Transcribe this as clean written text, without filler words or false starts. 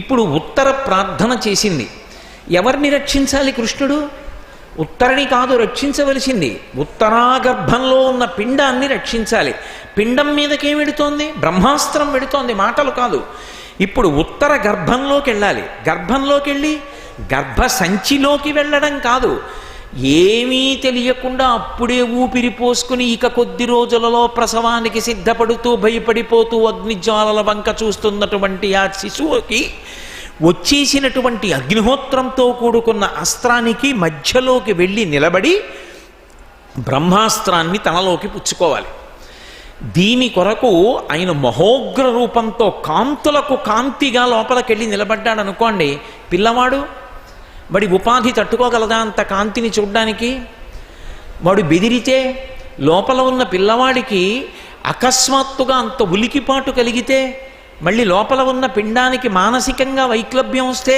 ఇప్పుడు ఉత్తర ప్రార్థన చేసింది. ఎవరిని రక్షించాలి కృష్ణుడు? ఉత్తరని కాదు రక్షించవలసింది, ఉత్తరాగర్భంలో ఉన్న పిండాన్ని రక్షించాలి. పిండం మీదకేం వెడుతోంది? బ్రహ్మాస్త్రం వెడుతోంది, మాటలు కాదు. ఇప్పుడు ఉత్తర గర్భంలోకి వెళ్ళాలి. గర్భంలోకి వెళ్ళి గర్భ సంచిలోకి వెళ్ళడం కాదు, ఏమీ తెలియకుండా అప్పుడే ఊపిరి పోసుకుని ఇక కొద్ది రోజులలో ప్రసవానికి సిద్ధపడుతూ భయపడిపోతూ అగ్నిజ్వాలల వంక చూస్తున్నటువంటి ఆ శిశువుకి వచ్చేసినటువంటి అగ్నిహోత్రంతో కూడుకున్న అస్త్రానికి మధ్యలోకి వెళ్ళి నిలబడి బ్రహ్మాస్త్రాన్ని తనలోకి పుచ్చుకోవాలి. దీని కొరకు ఆయన మహోగ్ర రూపంతో కాంతులకు కాంతిగా లోపలికెళ్ళి నిలబడ్డాడనుకోండి, పిల్లవాడు వాడి ఉపాధి తట్టుకోగలదా అంత కాంతిని చూడ్డానికి? వాడు బెదిరితే, లోపల ఉన్న పిల్లవాడికి అకస్మాత్తుగా అంత ఉలికిపాటు కలిగితే, మళ్ళీ లోపల ఉన్న పిండానికి మానసికంగా వైక్లభ్యం వస్తే